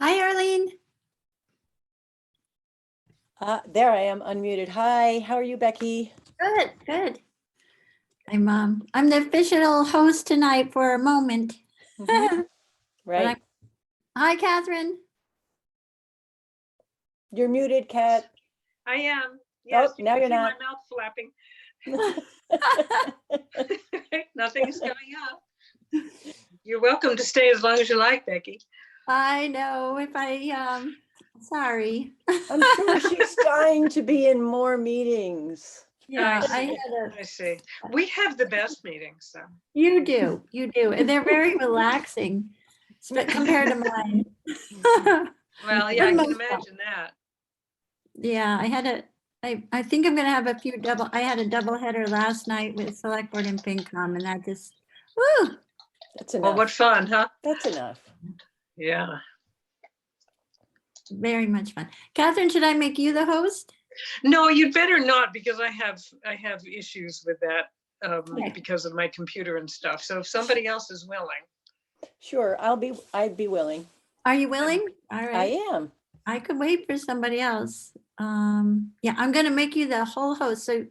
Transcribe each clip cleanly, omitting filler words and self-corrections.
Hi, Arlene. There I am, unmuted. Hi, how are you, Becky? Good, good. I'm the official host tonight for a moment. Right. Hi, Catherine. You're muted, Kat. I am. Yes, now you're not. My mouth flapping. Nothing is coming up. You're welcome to stay as long as you like, Becky. I know if sorry. I'm sure she's dying to be in more meetings. Yeah, I see. We have the best meetings, so. You do, and they're very relaxing compared to mine. Well, yeah, I can imagine that. Yeah, I think I'm gonna have I had a double header last night with Select Board and FinCom, and that just, woo! That's enough. Well, what fun, huh? That's enough. Yeah. Very much fun. Catherine, should I make you the host? No, you'd better not, because I have issues with that Okay. because of my computer and stuff. So if somebody else is willing. Sure, I'd be willing. Are you willing? All right. I am. I could wait for somebody else. Yeah, I'm gonna make you the whole host. So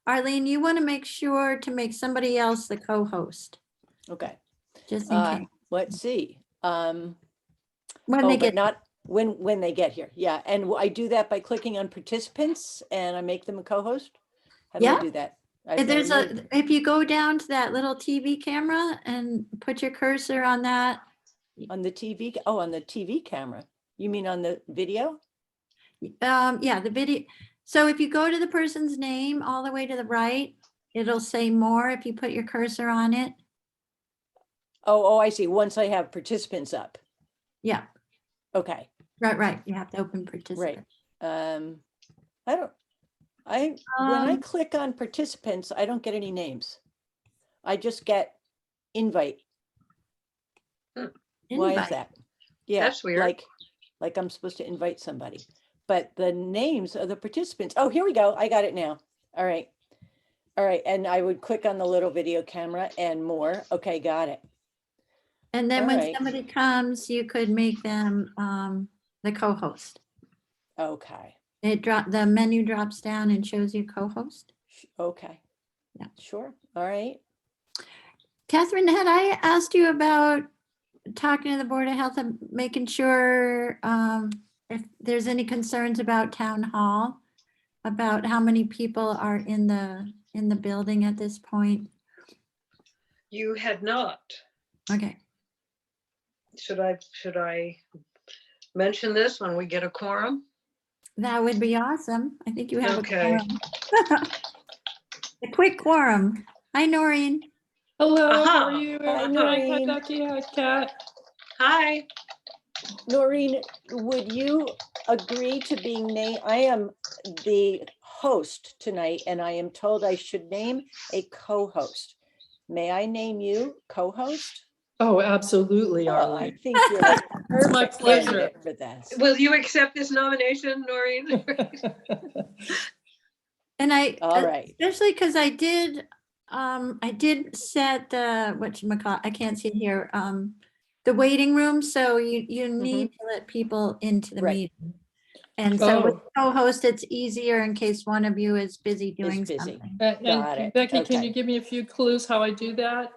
Arlene, you want to make sure to make somebody else the co-host, Okay. just in case. Let's see. When Oh, they but get, not when they get here. Yeah, and I do that by clicking on participants and I make them a co-host. How do I Yeah. do that? if you go down to that little TV camera and put your cursor on that. On the TV. Oh, on the TV camera. You mean on the video? Yeah, the video. So if you go to the person's name all the way to the right, it'll say more if you put your cursor on it. Oh, I see. Once I have participants up. Yeah. Okay. Right. You have to open participant. Right. When I click on participants, I don't get any names. I just get invite. Why is that? Yeah, That's weird. Like I'm supposed to invite somebody, but the names of the participants. Oh, here we go. I got it now. All right. And I would click on the little video camera and more. Okay, got it. And then when somebody comes, you could make them the co-host. Okay. The menu drops down and shows you co-host. Okay. Yeah. Sure. All right. Catherine, had I asked you about talking to the Board of Health and making sure if there's any concerns about town hall, about how many people are in the building at this point? You had not. Okay. Should I mention this when we get a quorum? That would be awesome. I think you have Okay. a quorum. A quick quorum. Hi, Noreen. Hello, how are you? Hi, Hi, Noreen. Becky. Hi, Kat. Hi. Noreen, would you agree to being named? I am the host tonight, and I am told I should name a co-host. May I name you co-host? Oh, absolutely, Oh, I Arlene. think you're the It's my perfect pleasure. candidate for this. Will you accept this nomination, Noreen? And All right. especially because I did set the, whatchamacallit, I can't see it here, the waiting room. So you need to let people into the Right. meeting. And so with co-host, it's easier in case one of you is busy doing something. Got And it. Becky, can Okay. you give me a few clues how I do that?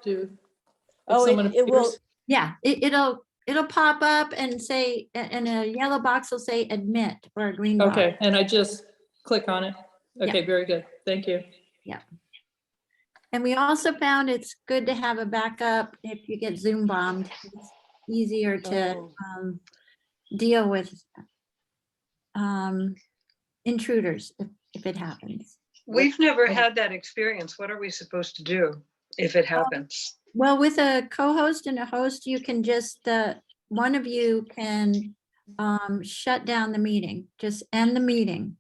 Oh, it will. Yeah, it'll pop up and say, and a yellow box will say admit, or a green box. Okay, and I just click on it. Okay, Yeah. very good. Thank you. Yeah. And we also found it's good to have a backup if you get Zoom bombed. It's easier to deal with intruders if it happens. We've never had that experience. What are we supposed to do if it happens? Well, with a co-host and a host, you can just, one of you can shut down the meeting, just end the meeting,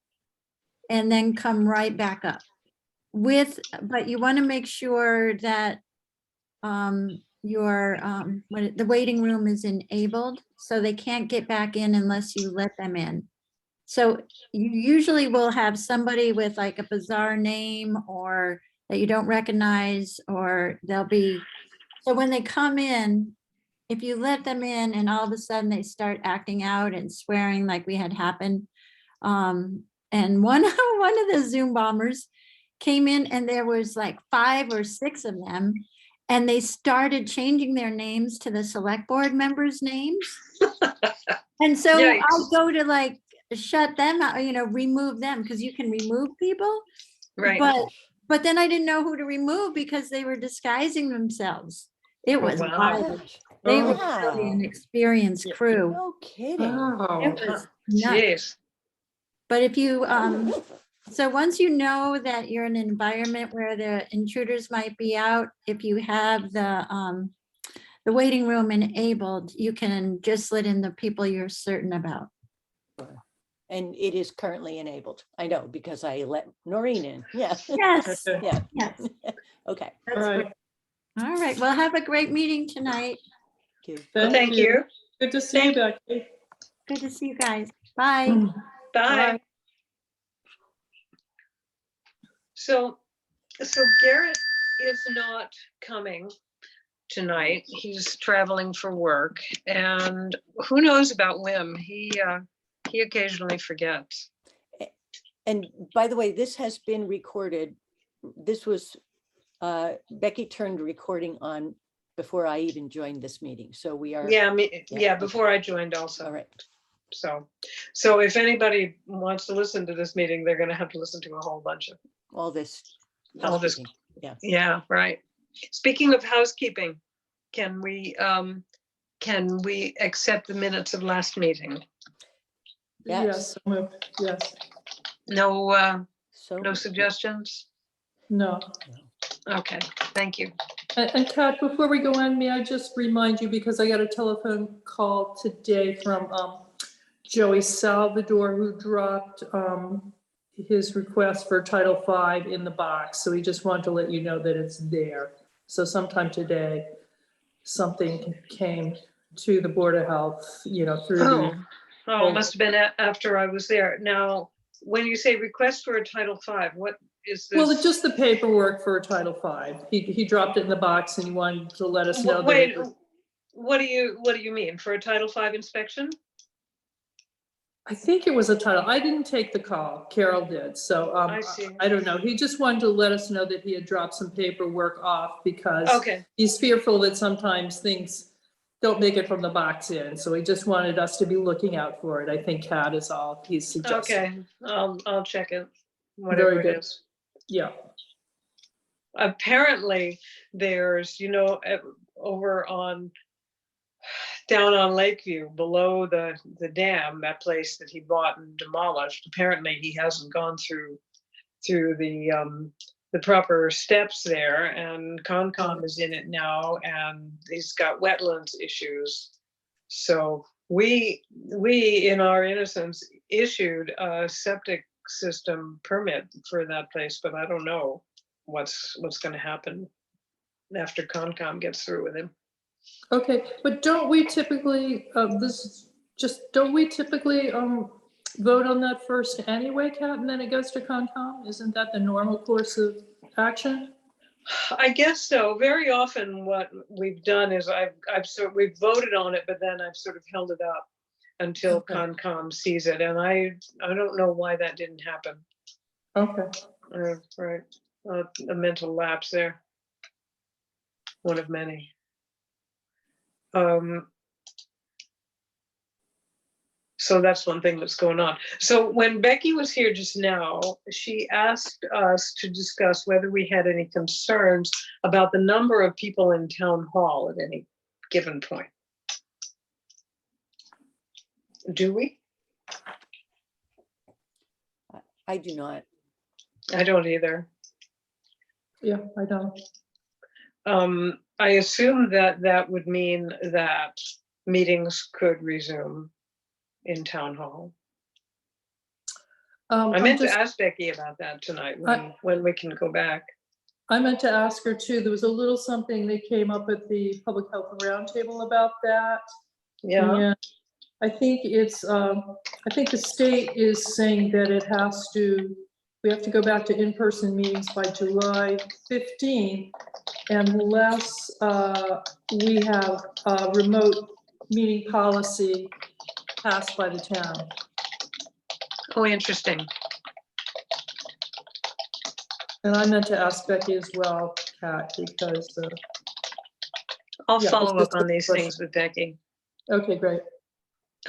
and then come right back up. But you want to make sure that the waiting room is enabled, so they can't get back in unless you let them in. So you usually will have somebody with like a bizarre name or that you don't recognize, or they'll be, so when they come in if you let them in and all of a sudden they start acting out and swearing like we had happened. And one of the Zoom bombers came in and there was like 5 or 6 of them. And they started changing their names to the select board members' names. And so I Yikes. go to like shut them out, remove them, because you can remove people. Right. But then I didn't know who to remove because they were disguising themselves. It Oh, was wow. wild. They were Wow. really an experienced Yeah. crew. No kidding. Wow. It was nuts. Jeez. But if you, so once you know that you're in an environment where the intruders might be out, if you have the waiting room enabled, you can just let in the people you're certain about. And it is currently enabled. I know because I let Noreen in. Yeah. Yes, Okay. Yeah. yes. Okay. All That's right. great. All right, well, have a great meeting tonight. Thank you. Well, thank you. Good to see you, Becky. Good to see you guys. Bye. Bye. So Garrett is not coming tonight. He's traveling for work, and who knows about Wim? He occasionally forgets. And by the way, this has been recorded. This was, Becky turned recording on before I even joined this meeting. So we are. Yeah, Yeah. before I joined also. All right. So if anybody wants to listen to this meeting, they're going to have to listen to a whole bunch of All this. all this. housekeeping. Yeah. Yeah, right. Speaking of housekeeping, can we accept the minutes of last meeting? Yes. Yes. No, So. no suggestions? No. Okay, thank you. And Kat, before we go on, may I just remind you, because I got a telephone call today from Joey Salvador, who dropped his request for Title V in the box. So he just wanted to let you know that it's there. So sometime today, something came to the Board of Health, through the. Oh, it must have been after I was there. Now, when you say request for a Title V, what is this? Well, it's just the paperwork for Title V. He dropped it in the box and he wanted to let us know that. Wait, what do you mean? For a Title V inspection? I think it was a title. I didn't take the call. Carol did. So I see. I don't know. He just wanted to let us know that he had dropped some paperwork off because Okay, he's fearful that sometimes things don't make it from the box in. So he just wanted us to be looking out for it. I think Kat is all he's suggesting. okay, I'll check it, whatever Very it good. is. Yeah. Apparently, there's, over down on Lakeview, below the dam, that place that he bought and demolished. Apparently, he hasn't gone through the proper steps there, and Concom is in it now, and he's got wetlands issues. So we in our innocence issued a septic system permit for that place, but I don't know what's going to happen after Concom gets through with him. Okay, but don't we typically vote on that first anyway, Kat, and then it goes to Concom? Isn't that the normal course of action? I guess so. Very often what we've done is we've voted on it, but then I've sort of held it up until Okay. Concom sees it. And I don't know why that didn't happen. Okay. Right. A mental lapse there. One of many. So that's one thing that's going on. So when Becky was here just now, she asked us to discuss whether we had any concerns about the number of people in town hall at any given point. Do we? I do not. I don't either. Yeah, I don't. I assume that would mean that meetings could resume in town hall. I meant to ask Becky about that tonight when we can go back. I meant to ask her too. There was a little something that came up at the Public Health Roundtable about that. Yeah. And I think it's, I think the state is saying that it has to we have to go back to in-person meetings by July 15th unless we have a remote meeting policy passed by the town. Oh, interesting. And I meant to ask Becky as well, Kat, because, I'll Yeah, follow it's up on these just- things with Becky. okay, great.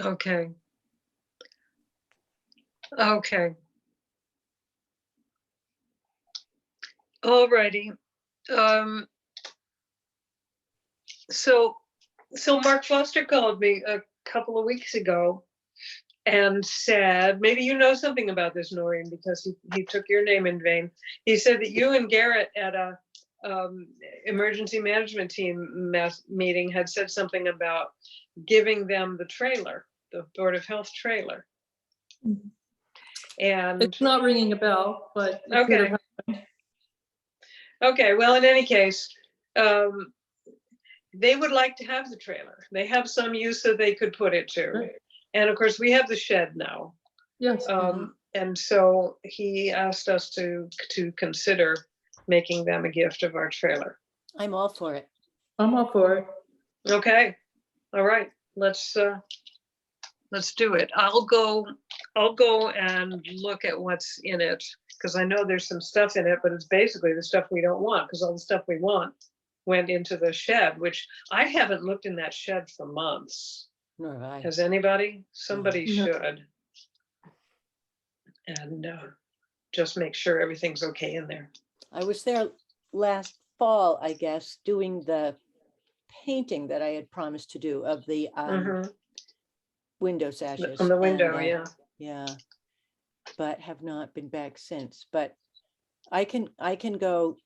Okay. Okay. All righty. So Mark Foster called me a couple of weeks ago and said, maybe you know something about this, Noreen, because he took your name in vain. He said that you and Garrett at a emergency management team meeting had said something about giving them the trailer, the Board of Health trailer. And It's not ringing a bell, but it could have okay. Okay, well, in any case, they would like to have the trailer. They have some use that they could put it to. Right. And of course, we have the shed now. Yes. And so he asked us to consider making them a gift of our trailer. I'm all for it. I'm all for it. Okay, all right, let's do it. I'll go and look at what's in it, because I know there's some stuff in it, but it's basically the stuff we don't want, because all the stuff we want went into the shed, which I haven't looked in that shed for months. Nor have I. Has anybody? Somebody No. should. And just make sure everything's okay in there. I was there last fall, I guess, doing the painting that I had promised to do of the Mhm. window sashes. On the window, and, yeah. Yeah, but have not been back since. But I can go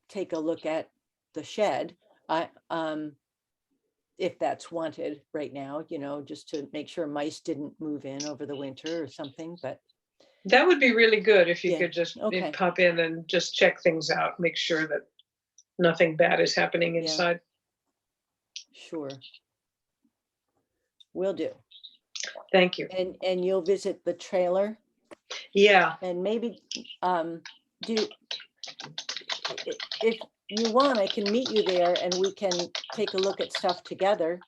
take a look at the shed. If that's wanted right now, just to make sure mice didn't move in over the winter or something, but That would be really good if you Yeah, could just okay. pop in and just check things out, make sure that nothing bad is happening Yeah. inside. sure. Will do. Thank you. And you'll visit the trailer Yeah, and maybe if you want, I can meet you there and we can take a look at stuff together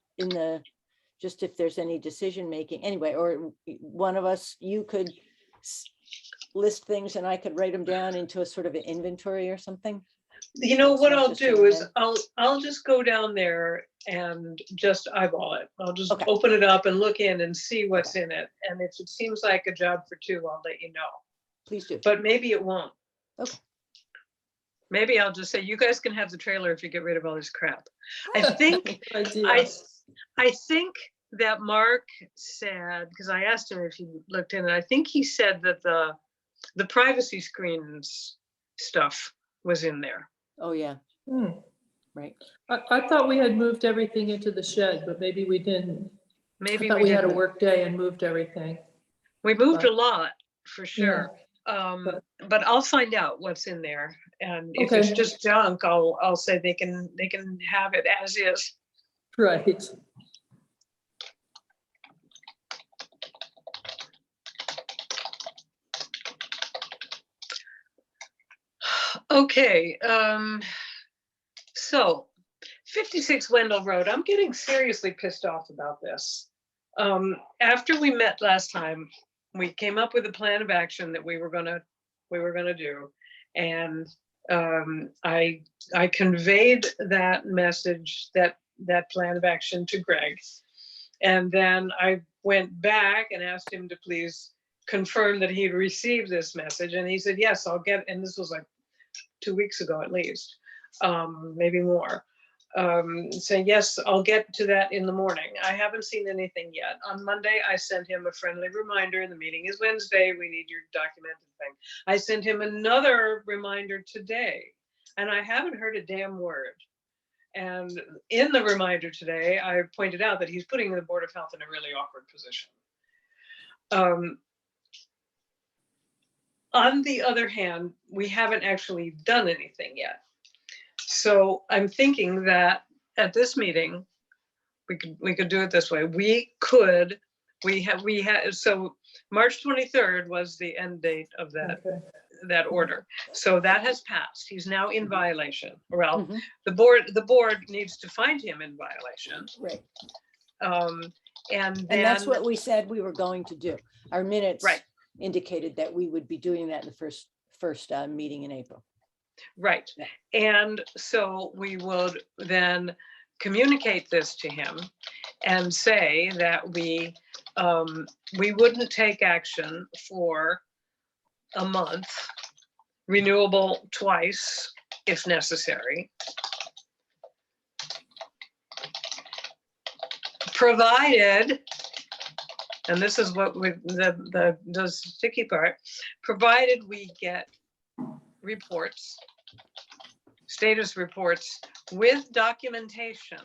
just if there's any decision making anyway, or one of us, you could list things and I could write them down into a sort of an inventory or something. you know It's what not I'll just in do your is head. I'll just go down there and just eyeball it. I'll just Okay. open it up and look in and see what's in it. And if it seems like a job for two, I'll let you know. Please do. But maybe it won't. Okay. Maybe I'll just say, you guys can have the trailer if you get rid of all this crap. I think Good idea. I think that Mark said, because I asked him if he looked in, and I think he said that the privacy screens stuff was in there. Oh, yeah, Hmm. right. I thought we had moved everything into the shed, but maybe we didn't. Maybe I thought we we had a didn't. work day and moved everything. We moved but- a lot for sure. But I'll find out what's in there. And if it's Okay. just junk, I'll say they can have it as is. Right. Okay, so 56 Wendell Road, I'm getting seriously pissed off about this. After we met last time, we came up with a plan of action that we were gonna do. And I conveyed that message, that plan of action to Greg. And then I went back and asked him to please confirm that he'd received this message. And he said, yes, I'll get, and this was like 2 weeks ago at least, maybe more. Saying, yes, I'll get to that in the morning. I haven't seen anything yet. On Monday, I sent him a friendly reminder. The meeting is Wednesday. We need your documented thing. I sent him another reminder today, and I haven't heard a damn word. And in the reminder today, I pointed out that he's putting the Board of Health in a really awkward position. On the other hand, we haven't actually done anything yet. So I'm thinking that at this meeting, we could do it this way. We could so March 23rd was the end date of that, Okay. that order. So that has passed. He's now in violation. Well, Mhm. the board needs to find him in violation. Right. And And that's then, what we said we were going to do. Our minutes Right. indicated that we would be doing that in the first meeting in April. right. Yeah. And so we would then communicate this to him and say that we wouldn't take action for a month, renewable twice if necessary, provided, and this is what we, the sticky part, provided we get reports, status reports with documentation.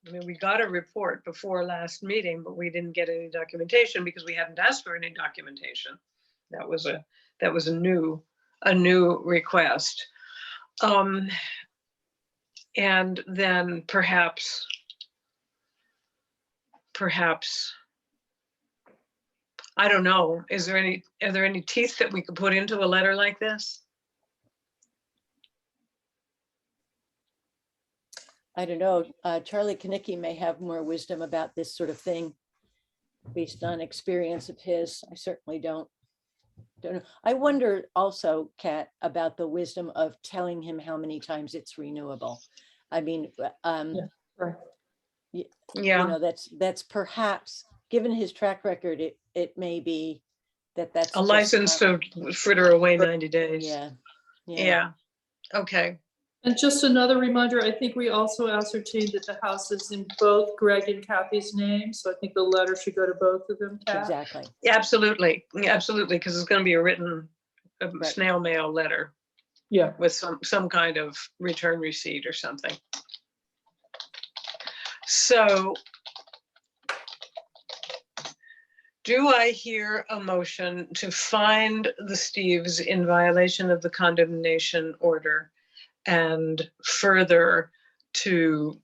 I mean, we got a report before last meeting, but we didn't get any documentation because we hadn't asked for any documentation. That was a new request. And then perhaps, I don't know, are there any teeth that we could put into a letter like this? I don't know. Charlie Kanicki may have more wisdom about this sort of thing based on experience of his. I certainly don't know. I wonder also, Kat, about the wisdom of telling him how many times it's renewable. I mean, Right. you Yeah, know, that's perhaps, given his track record, it may be that's a just license not- to fritter away 90 days. Yeah. Yeah, okay. And just another reminder, I think we also ascertained that the house is in both Greg and Kathy's names. So I think the letter should go to both of them, Kat. Exactly. Absolutely, absolutely, because it's going to be a written Right. snail mail letter Yeah. with some kind of return receipt or something. So do I hear a motion to find the Steves in violation of the condemnation order and further to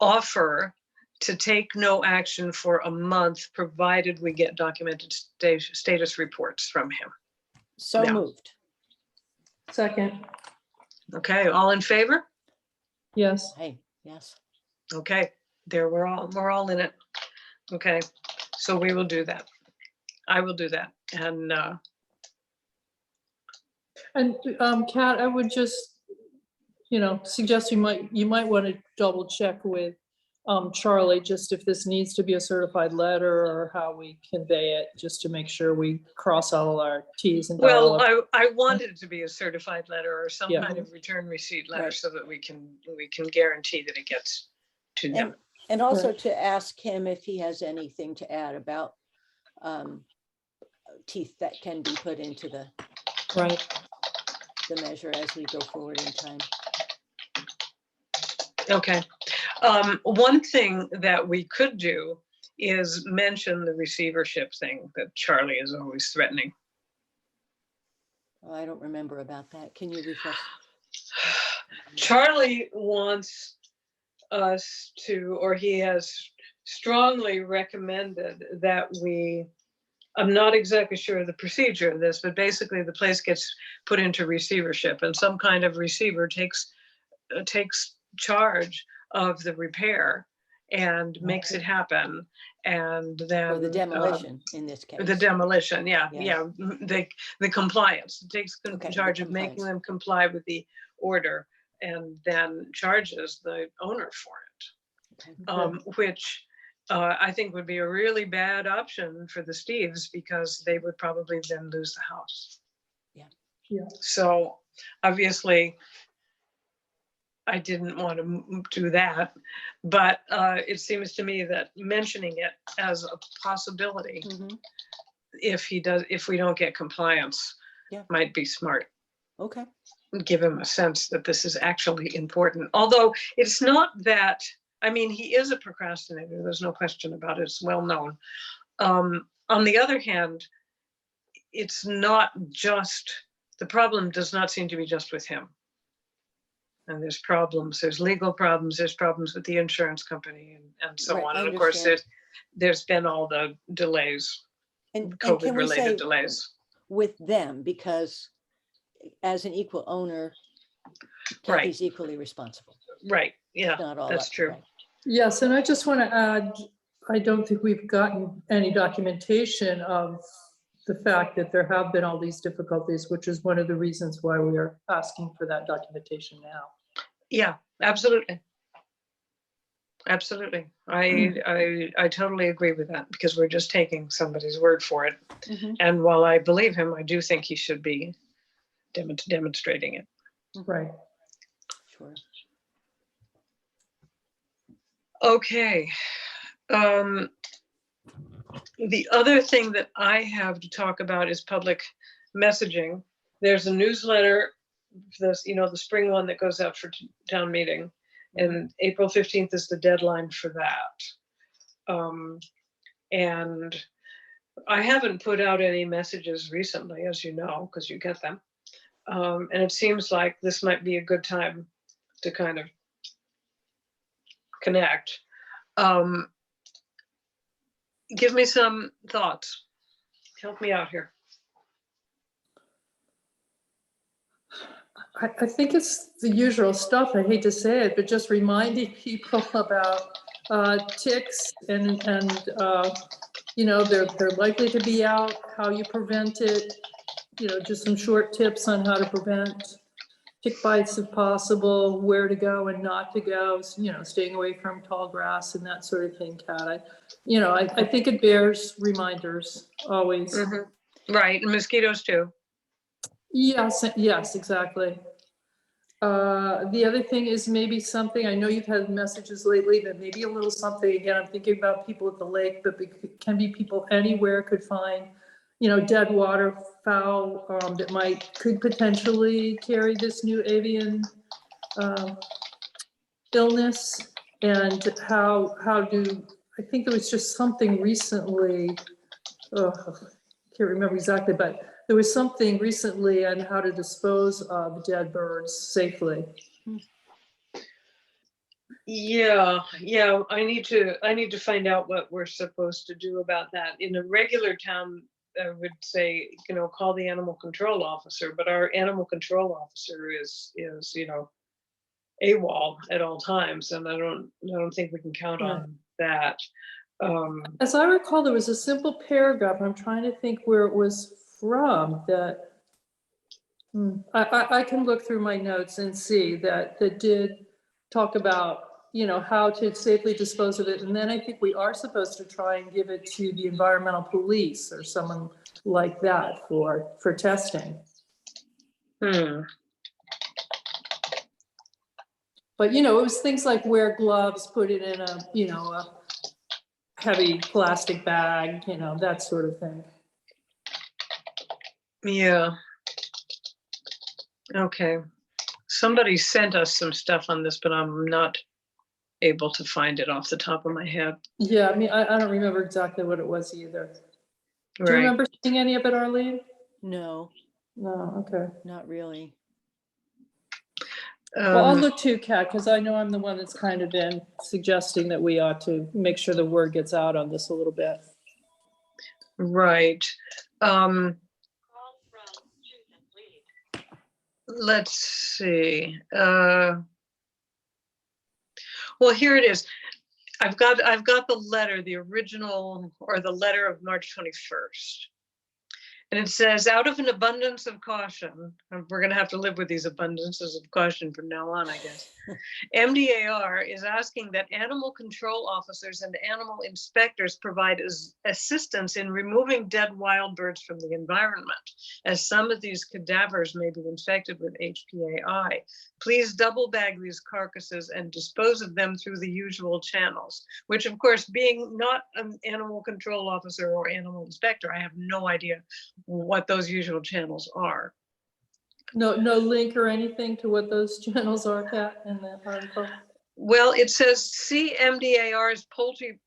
offer to take no action for a month, provided we get documented status reports from him? So Yeah. moved. Second, Okay, all in favor? yes. Hey, yes. Okay, there, we're all in it. Okay, so we will do that. I will do that. And And Kat, I would just, suggest you might want to double check with Charlie, just if this needs to be a certified letter or how we convey it, just to make sure we cross all our Ts and dot all well, our. I wanted it to be a certified letter or some Yeah. kind of return receipt letter Right. so that we can guarantee that it gets to them. And also Right. to ask him if he has anything to add about teeth that can be put into the Right. measure as we go forward in time. Okay. One thing that we could do is mention the receivership thing that Charlie is always threatening. Oh, I don't remember about that. Can you refresh? Charlie wants us to, or he has strongly recommended that I'm not exactly sure of the procedure of this, but basically the place gets put into receivership and some kind of receiver takes charge of the repair and makes it happen. And then Or the demolition in this case. the demolition, yeah. Yeah. The compliance, takes Okay, the charge of making compliance. them comply with the order and then charges the owner for it. Okay. Which I think would be a really bad option for the Steves because they would probably then lose the house. Yeah. Yeah. So obviously I didn't want to do that, but it seems to me that mentioning it as a possibility, Mhm. if we don't get compliance, Yeah. might be smart. Okay. Give him a sense that this is actually important. Although it's not that, I mean, he is a procrastinator. There's no question about it. It's well known. On the other hand, it's not just, the problem does not seem to be just with him. And there's problems, there's legal problems, there's problems with the insurance company and so Right, on. I And of course, understand. there's been all the delays, And can we say COVID-related delays. with them, because as an equal owner, Right. Kathy's equally responsible. Right, yeah, Not all that's up, true. right. Yes, and I just want to add, I don't think we've gotten any documentation of the fact that there have been all these difficulties, which is one of the reasons why we are asking for that documentation now. Yeah, absolutely. Absolutely. I totally agree with that, because we're just taking somebody's word for it. Mhm. And while I believe him, I do think he should be demonstrating it. Right. Sure. Okay. The other thing that I have to talk about is public messaging. There's a newsletter, this, the spring one that goes out for town meeting, and April 15th is the deadline for that. And I haven't put out any messages recently, as you know, because you get them. And it seems like this might be a good time to kind of connect. Give me some thoughts. Help me out here. I think it's the usual stuff. I hate to say it, but just reminding people about ticks and they're likely to be out, how you prevent it, just some short tips on how to prevent tick bites if possible, where to go and not to go, staying away from tall grass and that sort of thing, Kat. I think it bears reminders always. Mm-hmm. Right, and mosquitoes too. Yes, exactly. The other thing is maybe something, I know you've had messages lately, but maybe a little something, again, I'm thinking about people at the lake, but it can be people anywhere could find, dead waterfowl that could potentially carry this new avian illness. And I think there was just something recently, can't remember exactly, but there was something recently on how to dispose of dead birds safely. Yeah, I need to find out what we're supposed to do about that. In a regular town, I would say, call the animal control officer, but our animal control officer is AWOL at all times, and I don't think we can count on that. As I recall, there was a simple paragraph, I'm trying to think where it was from, that I can look through my notes and see that did talk about, how to safely dispose of it. And then I think we are supposed to try and give it to the environmental police or someone like that for testing. But, it was things like wear gloves, put it in a heavy plastic bag, that sort of thing. Yeah. Okay. Somebody sent us some stuff on this, but I'm not able to find it off the top of my head. Yeah, I mean, I don't remember exactly what it was either. Do you remember seeing any of it, Arlene? No. No, okay. Not really. Well, I'll look too, Kat, because I know I'm the one that's kind of been suggesting that we ought to make sure the word gets out on this a little bit. Right. Let's see. Well, here it is. I've got the letter, the original, or the letter of March 21st. And it says, out of an abundance of caution, and we're going to have to live with these abundances of caution from now on, I guess. MDAR is asking that animal control officers and animal inspectors provide assistance in removing dead wild birds from the environment, as some of these cadavers may be infected with HPAI. Please double bag these carcasses and dispose of them through the usual channels, which of course, being not an animal control officer or animal inspector, I have no idea what those usual channels are. No link or anything to what those channels are, Kat, in that article? Well, it says see MDAR's poultry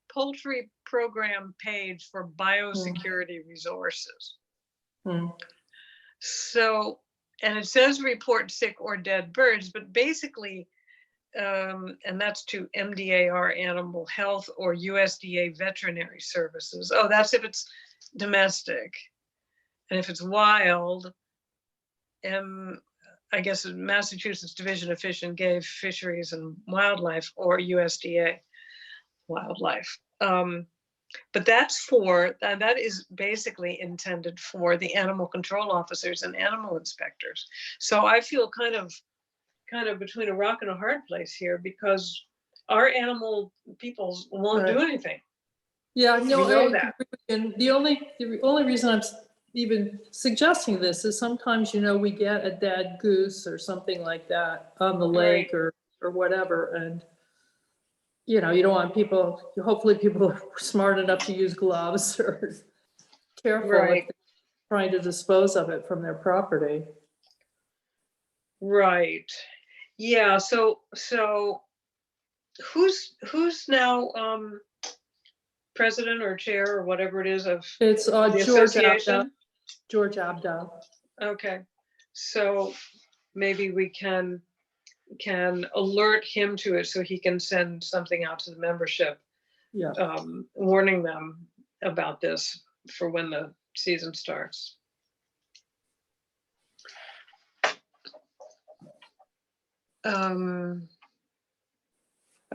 program page for biosecurity resources. So and it says report sick or dead birds, but basically, and that's to MDAR Animal Health or USDA Veterinary Services. Oh, that's if it's domestic. And if it's wild, I guess Massachusetts Division of Fish and Game, Fisheries and Wildlife, or USDA Wildlife. But that is basically intended for the animal control officers and animal inspectors. So I feel kind of between a rock and a hard place here, because our animal peoples won't do anything. Yeah, no, We know I that. agree. And the only reason I'm even suggesting this is sometimes, we get a dead goose or something like that on the lake or whatever. And, you don't want hopefully people are smart enough to use gloves or careful if Right. they're trying to dispose of it from their property. Right. Yeah. So who's now president or chair or whatever it is of It's the George association? Abdow. Okay. So maybe we can alert him to it so he can send something out to the membership, Yeah. warning them about this for when the season starts.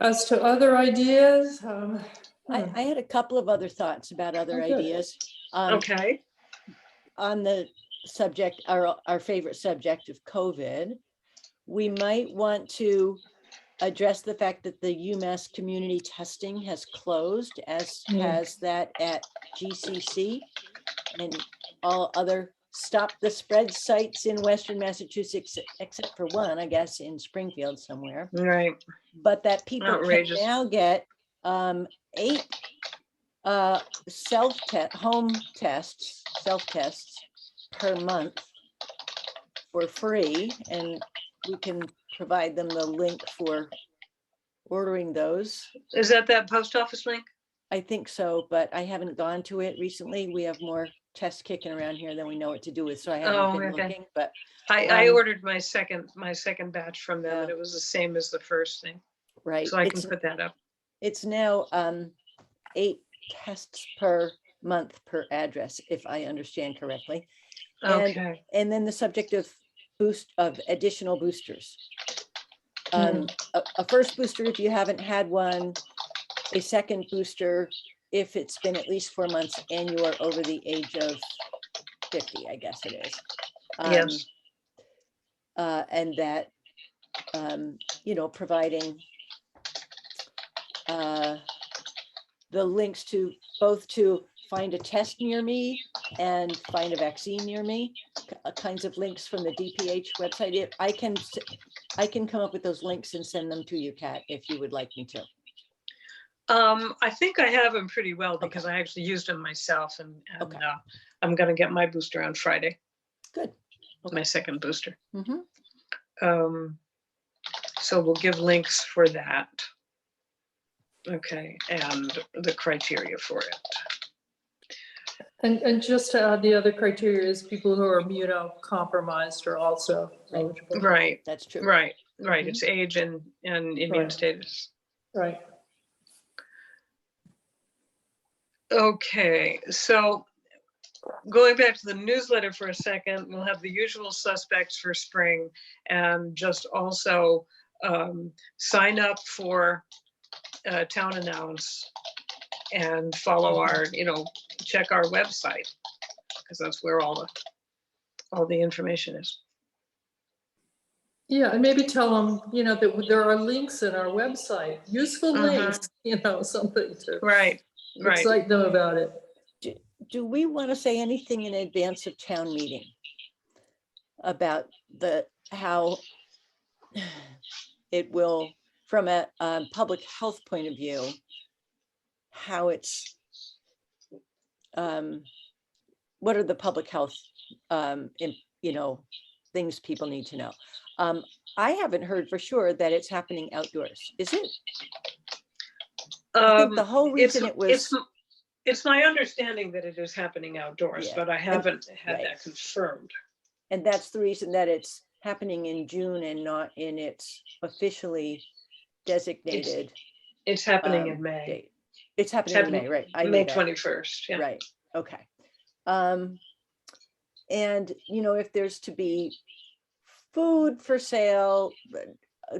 As to other ideas, I had a couple of other thoughts about other Okay. ideas. Okay. On the subject, our favorite subject of COVID, we might want to address the fact that the UMass community testing has closed, as has that at GCC and all other stop the spread sites in Western Massachusetts, except for one, I guess, in Springfield somewhere. Right. But that people Outrageous. can now get 8 self-tests per month for free, and we can provide them the link for ordering those. Is that post office link? I think so, but I haven't gone to it recently. We have more tests kicking around here than we know what to do with, so I haven't been okay. looking, but I ordered my second batch from them, and Yeah. it was the same as the first thing. right. So I can put that up. It's now 8 tests per month per address, if I understand correctly. Okay. And then the subject of additional boosters. A first booster if you haven't had one, a second booster if it's been at least 4 months and you are over the age of 50, I guess it is. Yes. And that, providing the links to both to find a test near me and find a vaccine near me, kinds of links from the DPH website. I can come up with those links and send them to you, Kat, if you would like me to. I think I have them pretty well because I actually used them myself, and Okay. I'm going to get my booster on Friday. Good. My second booster. Mhm. So we'll give links for that. Okay, and the criteria for it. and just to add, the other criteria is people who are immunocompromised are also eligible. Right, That's true. right. Mhm. It's age and immune Right. status. Right. Okay, so going back to the newsletter for a second, we'll have the usual suspects for spring, and just also sign up for Town Announce and follow our, check our website, because that's where all the information is. Yeah, and maybe tell them, that there are links in our website, useful links, something to Right. excite them about it. Do we want to say anything in advance of town meeting about how it will, from a public health point of view, how it's, what are the public health, things people need to know? I haven't heard for sure that it's happening outdoors. Is it? I think the whole reason it was. It's my understanding that it is happening outdoors, Yeah, but I haven't had right. that confirmed. And that's the reason that it's happening in June and not in its officially designated It's happening in May. date. It's happening in May, right? I knew May that. 21st, yeah. Right, okay. And, you know, if there's to be food for sale,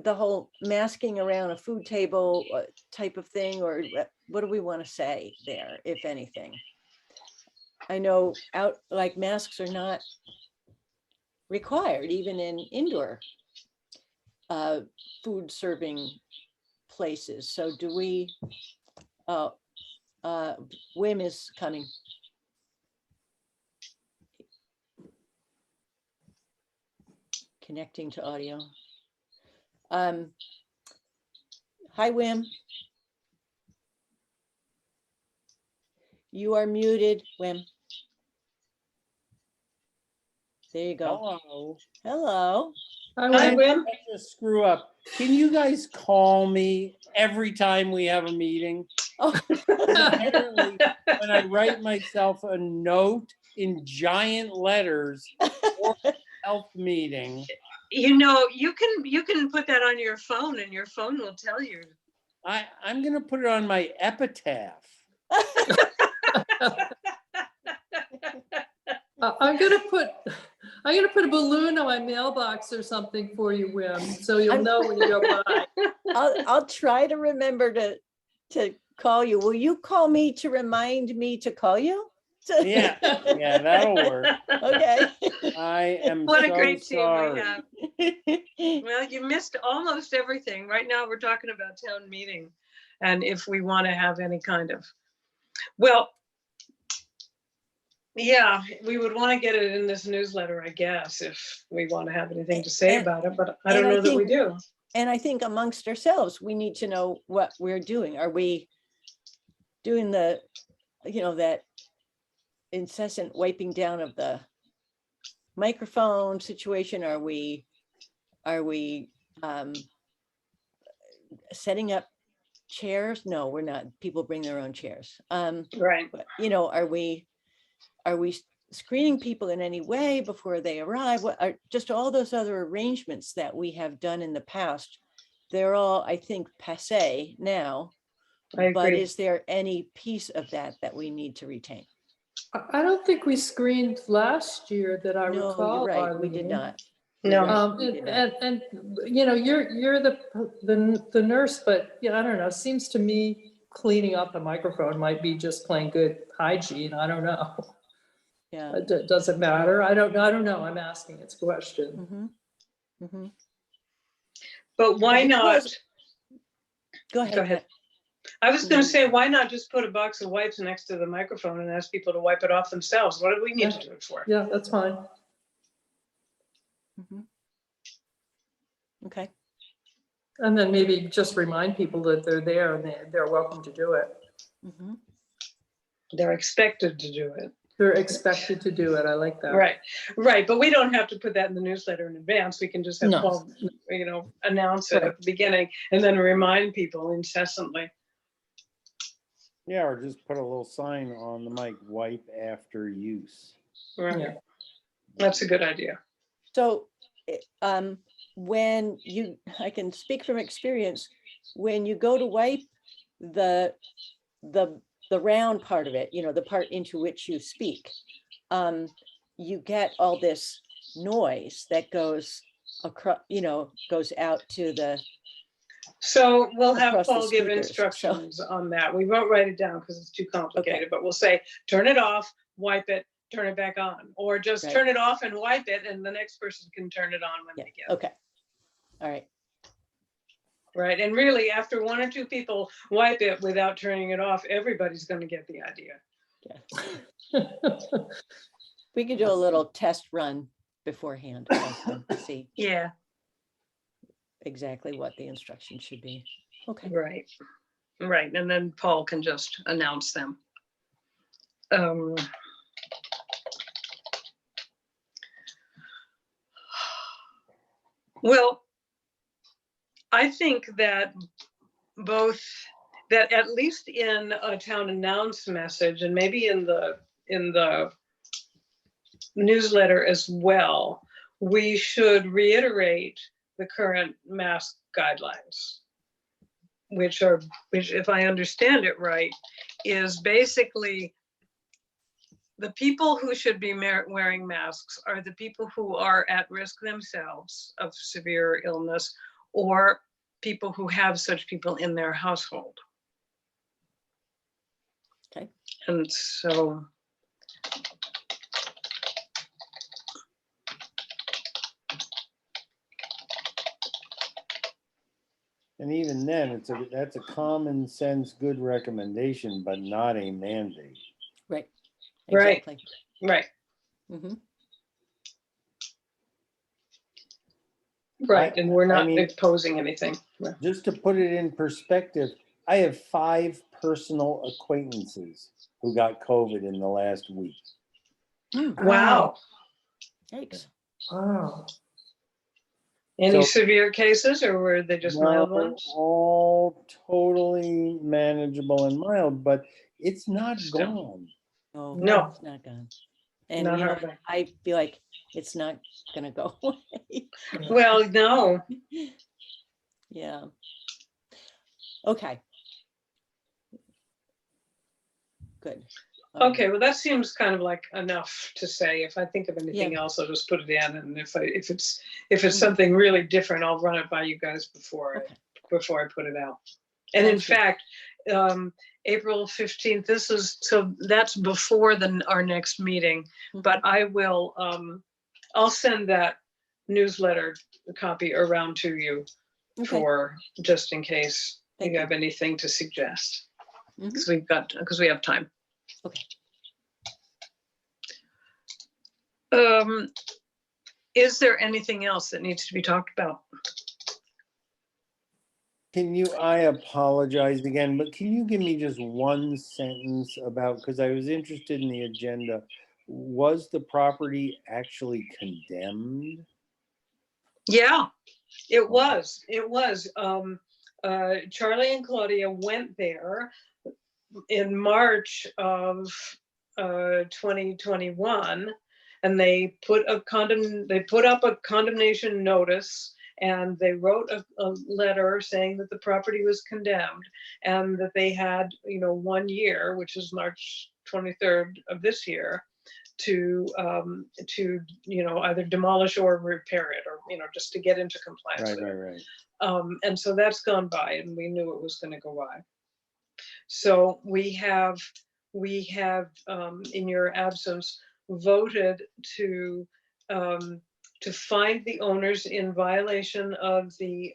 the whole masking around a food table type of thing, or what do we want to say there, if anything? I know like masks are not required even in indoor food serving places. So do we, Wim is coming. Connecting to audio. Hi, Wim. You are muted, Wim. There you go. Hello. Hello. Hi, Wim. Wim. That's a screw up. Can you guys call me every time we have a meeting? Oh. Apparently, when I write myself a note in giant letters for a health meeting, You know, you can put that on your phone and your phone will tell you. I'm gonna put it on my epitaph. I'm gonna put a balloon on my mailbox or something for you, Wim, so you'll know when you go by. I'll try to remember to call you. Will you call me to remind me to call you? Yeah, that'll work. Okay. I am What a so great team sorry. we have. Well, you missed almost everything. Right now, we're talking about town meeting and if we want to have any kind of, well, yeah, we would want to get it in this newsletter, I guess, if we want to have anything to say about it, but I don't know that we do. And I think amongst ourselves, we need to know what we're doing. Are we doing the, you know, that incessant wiping down of the microphone situation? Are we setting up chairs? No, we're not. People bring their own chairs. Right. But, you know, are we screening people in any way before they arrive? What are just all those other arrangements that we have done in the past? They're all, I think, passé now. I But agree. is there any piece of that we need to retain? I don't think we screened last year that I No, recall. you're right. We did Arlene. not. No. You're right, we did not. And you know, you're the nurse, but yeah, I don't know. Seems to me cleaning up the microphone might be just plain good hygiene. I don't know. Yeah. Does it matter? I don't know. I'm asking. It's a question. Mhm. Mhm. But why not? Because- Go ahead. Go ahead. Matt. I was going to say, why not just put a box of wipes next to the microphone and ask people to wipe it off themselves? What do we need to do it for? Yeah, that's fine. Mhm. Okay. And then maybe just remind people that they're there and they're welcome to do it. Mhm. They're expected to do it. They're expected to do it. I like that. Right, right. But we don't have to put that in the newsletter in advance. We can just have No. Paul, you know, announce it at the beginning and then remind people incessantly. Yeah, or just put a little sign on the mic, wipe after use. Right. Yeah. That's a good idea. So, when I can speak from experience, when you go to wipe the round part of it, you know, the part into which you speak, you get all this noise that goes across, you know, goes out to the. So we'll have Across the Paul give speakers, so- instructions on that. We won't write it down because it's too complicated, but we'll say, turn it off, wipe it, turn it back on, or just Right. turn it off and wipe it and the next person can turn it on when Yeah, they get it. okay. All right. Right, and really after one or two people wipe it without turning it off, everybody's gonna get the idea. We could do a little test run beforehand also to see Yeah. exactly what the instructions should be. Okay. Right, right, and then Paul can just announce them. Well, I think that that at least in a town announce message and maybe in the newsletter as well, we should reiterate the current mask guidelines, which, if I understand it right, is basically the people who should be wearing masks are the people who are at risk themselves of severe illness, or people who have such people in their household. Okay. And so, And even then, that's a common sense, good recommendation, but not a mandate. Right. Right. Exactly. right, Mhm. right, and we're not I mean- imposing anything. Just to put it in perspective, I have 5 personal acquaintances who got COVID in the last week. Wow. Yikes. Wow. Any So- severe cases, or were they just mild No, ones? all totally manageable and mild, but it's not Still. gone. No, No. it's not gone. And Not you know, hardly. I feel like it's not gonna go away. Well, no. Yeah. Okay. Good. Okay, well, that seems kind of like enough to say. If I think of anything else, I'll just put it in, and if it's Mhm. something really different, I'll run it by you guys before Okay. I put it out. And in Sounds good. fact, April 15th, so that's before our next meeting, but I will, I'll send that newsletter copy around to you Okay. for, just in case Thank you you. have anything to suggest, Mhm. because we have time. Okay. Is there anything else that needs to be talked about? I apologize again, but can you give me just one sentence about, because I was interested in the agenda. Was the property actually condemned? Yeah, it was. Charlie and Claudia went there in March of 2021, and they put up a condemnation notice, and they wrote a letter saying that the property was condemned, and that they had 1 year, which is March 23rd of this year, to either demolish or repair it, or just to get into compliance with it. Right. And so that's gone by, and we knew it was going to go by. So we have in your absence voted to find the owners in violation of the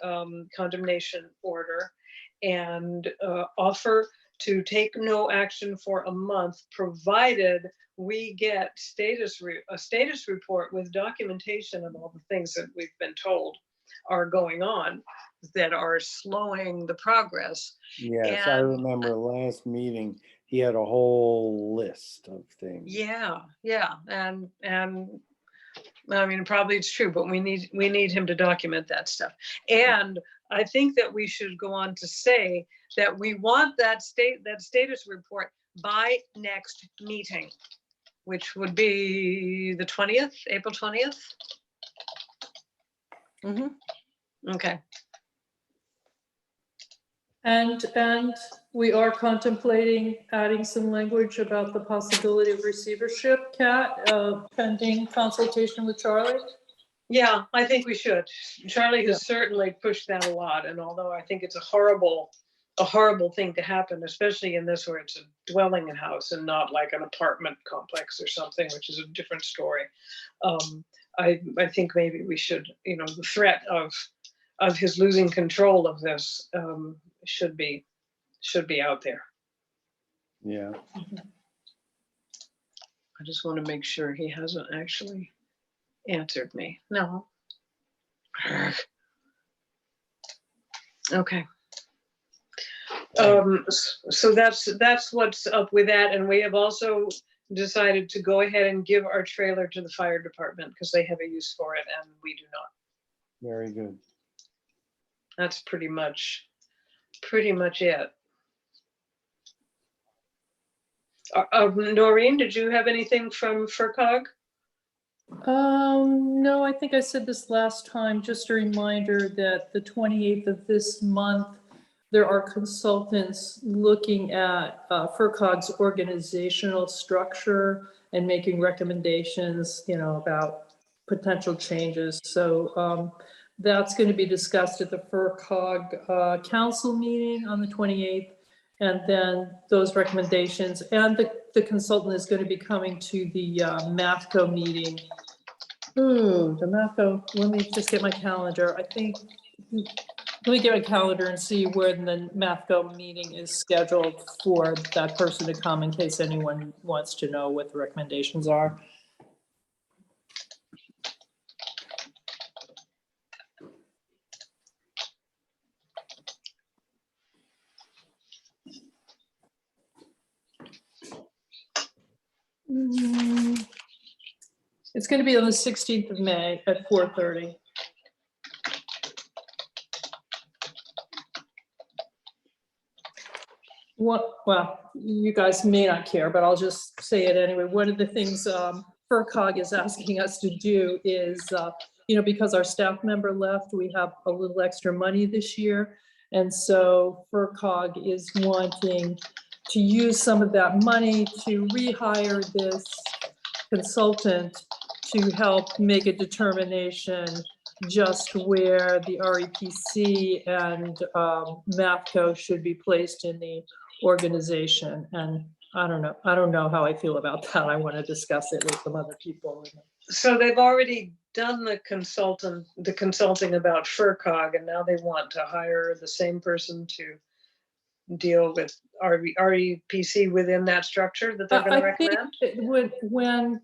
condemnation order, and offer to take no action for a month, provided we get a status report with documentation of all the things that we've been told are going on that are slowing the progress. Yes, I remember last meeting, he had a whole list of things. Yeah, and I mean, probably it's true, but we need him to document that stuff. And I think that we should go on to say that we want that status report by next meeting, which would be the 20th, April 20th. Mm-hmm. Okay. And we are contemplating adding some language about the possibility of receivership, Kat, pending consultation with Charlie. Yeah, I think we should. Charlie has Yeah. certainly pushed that a lot, and although I think it's a horrible thing to happen, especially in this where it's a dwelling house and not like an apartment complex or something, which is a different story. I think maybe we should, the threat of his losing control of this should be out there. Yeah. I just want to make sure he hasn't actually answered me. No. Okay. So that's what's up with that, and we have also decided to go ahead and give our trailer to the fire department because they have a use for it and we do not. Very good. That's pretty much it. Noreen, did you have anything from FERCog? No, I think I said this last time, just a reminder that the 28th of this month, there are consultants looking at FERCog's organizational structure and making recommendations, about potential changes. So that's going to be discussed at the FERCog council meeting on the 28th. And then those recommendations, and the consultant is going to be coming to the MAFCO meeting. Ooh, the MAFCO, let me just get my calendar. I think, let me get my calendar and see where the MAFCO meeting is scheduled for that person to come, in case anyone wants to know what the recommendations are. It's going to be on the 16th of May at 4:30. Well, you guys may not care, but I'll just say it anyway. One of the things FERCog is asking us to do is, because our staff member left, we have a little extra money this year. And so FERCog is wanting to use some of that money to rehire this consultant to help make a determination just where the REPC and MAPCO should be placed in the organization. And I don't know how I feel about that. I want to discuss it with some other people. So they've already done the consulting about FERCog, and now they want to hire the same person to deal with REPC within that structure that they're going to recommend? When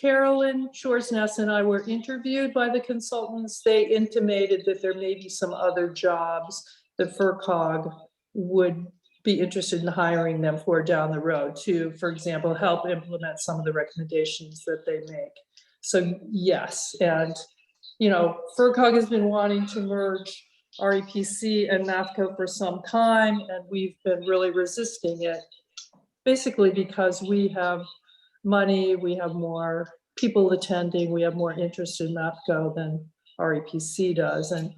Carolyn Shoresness and I were interviewed by the consultants, they intimated that there may be some other jobs that FERCog would be interested in hiring them for down the road to, for example, help implement some of the recommendations that they make. So yes, and FERCog has been wanting to merge REPC and MAFCO for some time, and we've been really resisting it, basically because we have money, we have more people attending, we have more interest in MAPCO than REPC does. And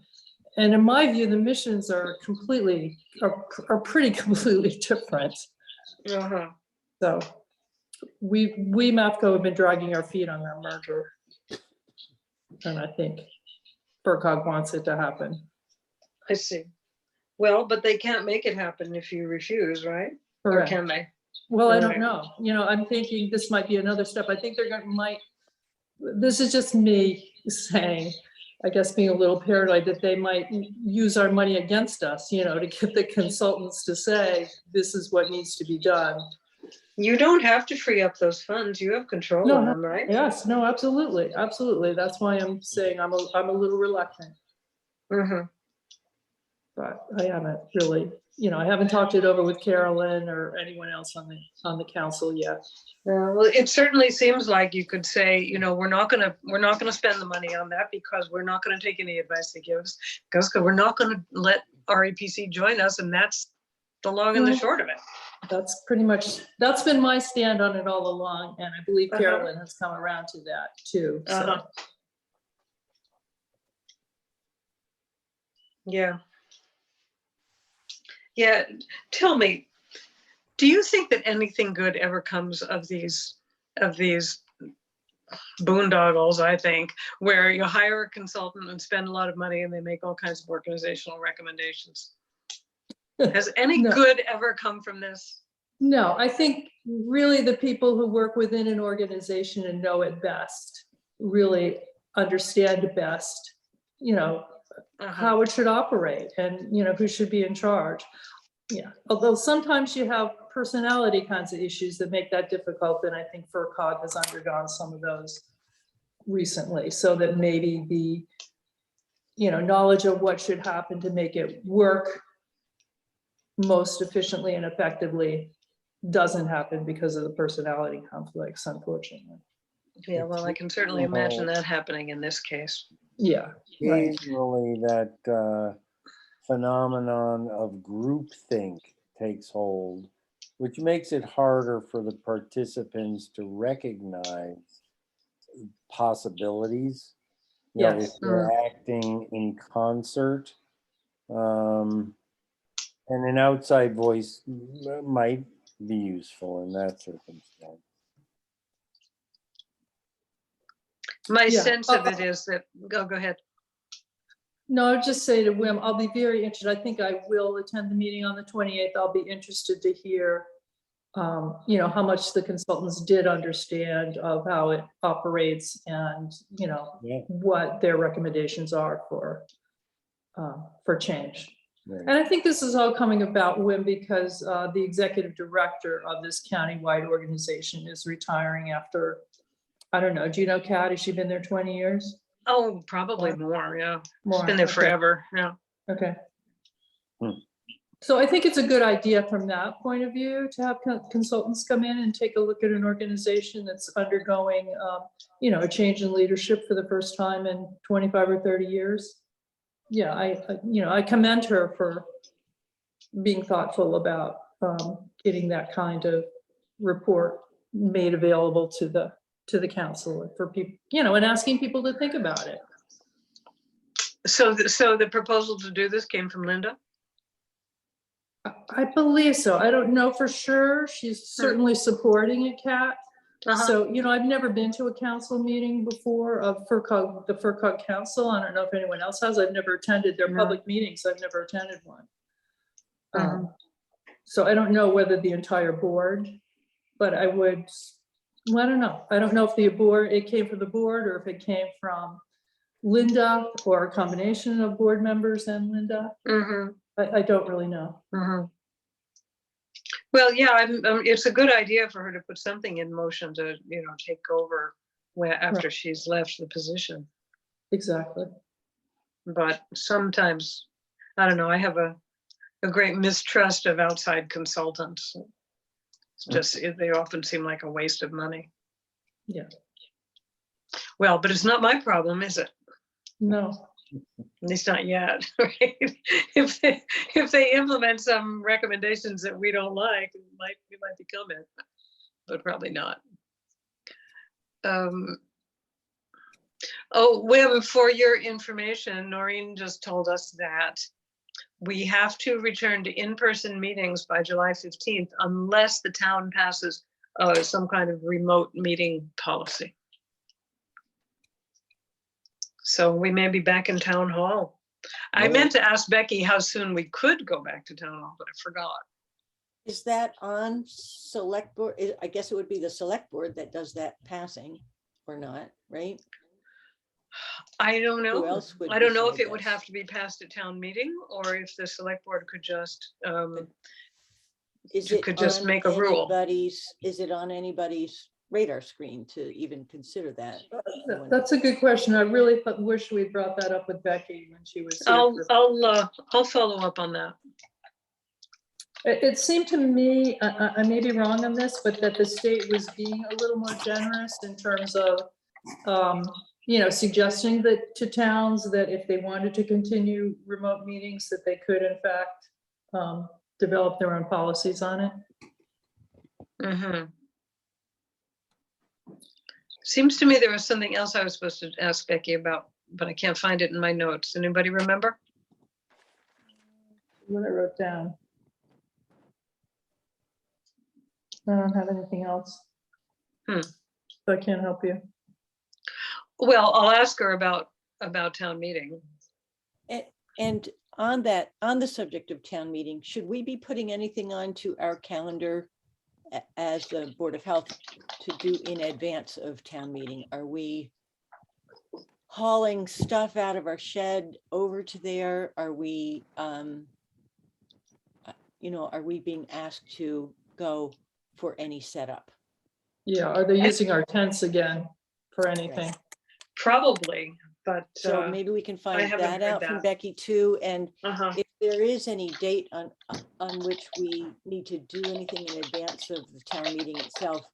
in my view, the missions are pretty completely different. Uh-huh. So we MAPCO have been dragging our feet on that merger. And I think FERCog wants it to happen. I see. Well, but they can't make it happen if you refuse, right? Correct. Or can they? Well, I don't Right. know. I'm thinking this might be another step. I think this is just me saying, I guess being a little paranoid that they might use our money against us, to get the consultants to say, this is what needs to be done. You don't have to free up those funds. You have control of them, right? Yes, no, absolutely. Absolutely. That's why I'm saying I'm a little reluctant, Mm-hmm. but I haven't really, I haven't talked it over with Carolyn or anyone else on the council yet. Well, it certainly seems like you could say, we're not gonna spend the money on that because we're not gonna take any advice they give us, because we're not gonna let REPC join us, and that's the long and the short of it. That's been my stand on it all along, and I believe Carolyn has come around to that too. So. Yeah. Yeah. Tell me, do you think that anything good ever comes of these boondoggles, I think, where you hire a consultant and spend a lot of money and they make all kinds of organizational recommendations? Has any good ever come from this? No, I think really the people who work within an organization and know it best really understand best, how it should operate and, who should be in charge. Yeah, although sometimes you have personality kinds of issues that make that difficult, and I think FERCog has undergone some of those recently, so that maybe the knowledge of what should happen to make it work most efficiently and effectively doesn't happen because of the personality conflicts, unfortunately. Yeah, well, I can certainly imagine that happening in this case. Yeah, right. Occasionally that phenomenon of groupthink takes hold, which makes it harder for the participants to recognize possibilities. You know, if Yes. they're acting in concert. And an outside voice might be useful in that circumstance. My Yeah. sense of it is that, go ahead. No, I'll just say to Wim, I'll be very interested. I think I will attend the meeting on the 28th. I'll be interested to hear, you know, how much the consultants did understand of how it operates and, you know, Yeah. what their recommendations are for change. Right. And I think this is all coming about, Wim, because the executive director of this countywide organization is retiring after, I don't know, do you know Kat? Has she been there 20 years? Oh, probably more, yeah. It's More, been there okay. forever, yeah. Okay. Hmm. So I think it's a good idea from that point of view to have consultants come in and take a look at an organization that's undergoing, you know, a change in leadership for the first time in 25 or 30 years. Yeah, you know, I commend her for being thoughtful about getting that kind of report made available to the council for people, you know, and asking people to think about it. So the proposal to do this came from Linda? I believe so. I don't know for sure. She's certainly supporting it, Kat. So, you know, I've never been to a council meeting before of the FERCog Council. I don't know if anyone else has. I've never attended their public meetings. I've never attended one. So I don't know whether the entire board, but I don't know. I don't know if it came from the board or if it came from Linda or a combination of board members and Linda. I don't really know. Well, yeah, it's a good idea for her to put something in motion to, you know, take over after she's left the position. Exactly. But sometimes, I don't know, I have a great mistrust of outside consultants. It's just, they often seem like a waste of money. Yeah. Well, but it's not my problem, is it? No. At least not yet, right? If they implement some recommendations that we don't like, we might become it, but probably not. Oh, Wim, for your information, Noreen just told us that we have to return to in-person meetings by July 15th unless the town passes some kind of remote meeting policy. So we may be back in town hall. I meant to ask Becky how soon we could go back to town hall, but I forgot. Is that on select board? I guess it would be the select board that does that passing or not, right? I don't know. Who else would I don't know if decide it would this? have to be passed at town meeting or if the select board could just Is you it could just on make a rule. is it on anybody's radar screen to even consider that? That's a good question. I really wish we brought that up with Becky when she was here. I'll follow up on that. It seemed to me, I may be wrong on this, but that the state was being a little more generous in terms of, you know, suggesting that to towns that if they wanted to continue remote meetings, that they could in fact develop their own policies on it. Seems to me there was something else I was supposed to ask Becky about, but I can't find it in my notes. Anybody remember? What I wrote down. I don't have anything else. So I can't help you. Well, I'll ask her about town meeting. And on the subject of town meeting, should we be putting anything onto our calendar as the Board of Health to do in advance of town meeting? Are we hauling stuff out of our shed over to there? Are we, you know, are we being asked to go for any setup? Yeah, are they using our tents again for anything? Probably, but So maybe we can find haven't that heard out from that. Becky too. And uh-huh. if there is any date on which we need to do anything in advance of the town meeting itself,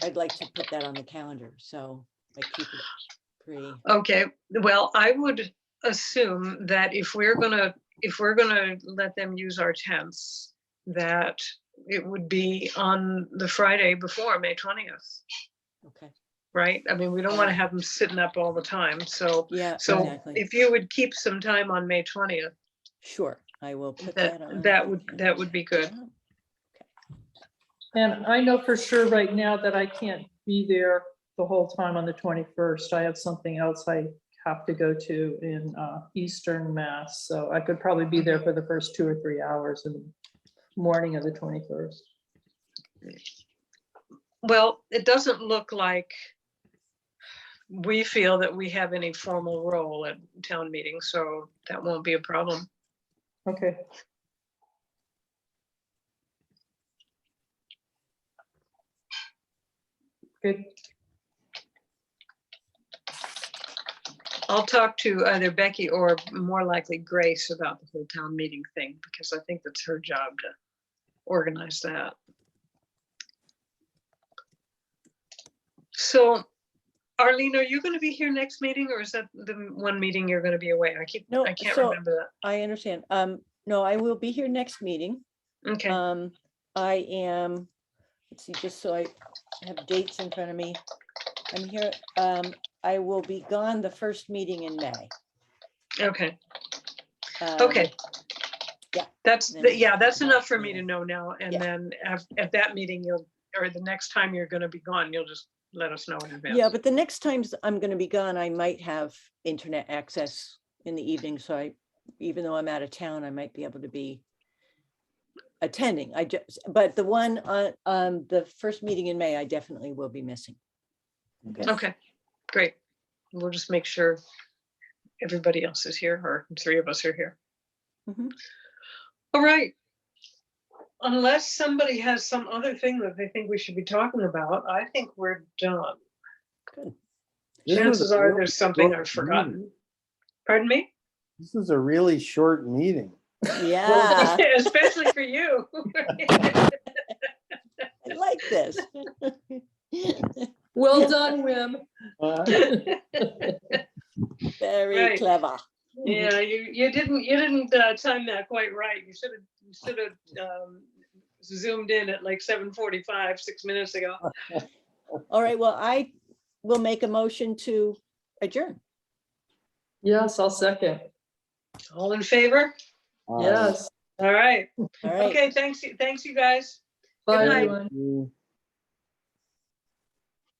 I'd like to put that on the calendar. So I keep it free. Okay, well, I would assume that if we're gonna let them use our tents, that it would be on the Friday before May 20th. Okay. right? I mean, we don't want to have them sitting up all the time. So, Yeah, so exactly. if you would keep some time on May 20th, Sure, I will put that, that on. that would be good. And I know for sure right now that I can't be there the whole time on the 21st. I have something else I have to go to in Eastern Mass. So I could probably be there for the first 2 or 3 hours in the morning of the 21st. Well, it doesn't look like we feel that we have any formal role at town meetings, so that won't be a problem. Okay. Good. I'll talk to either Becky or more likely Grace about the whole town meeting thing, because I think that's her job to organize that. So, Arlene, are you going to be here next meeting, or is that the one meeting you're going to be away? No, I can't so- remember I understand. No, I will be here next meeting. that. Okay, I am, let's see, just so I have dates in front of me. I'm here, I will be gone the first meeting in May. okay, Um, okay. yeah, That's, then- that's enough for me to know now. And Yeah. then at that meeting, or the next time you're going to be gone, you'll just let us know in advance. Yeah, but the next times I'm gonna be gone, I might have internet access in the evening, so even though I'm out of town, I might be able to be attending. But the one on the first meeting in May, I definitely will be missing. Okay, great. We'll just make sure everybody else is here, or the three of us are here. Mhm. All right. Unless somebody has some other thing that they think we should be talking about, I think we're done. Good. This was a Chances are really there's something short I've forgotten. meeting. Pardon me? This is a really short meeting. Yeah, Especially for you. I like this. Well done, Wim. Very Right. clever. Yeah, you didn't time that quite right. You should have zoomed in at like 7:45, 6 minutes ago. All right, well, I will make a motion to adjourn. Yes, I'll second. All in favor? Yes. All right. All right. Okay, thanks you guys. Bye, Good night. everyone. You-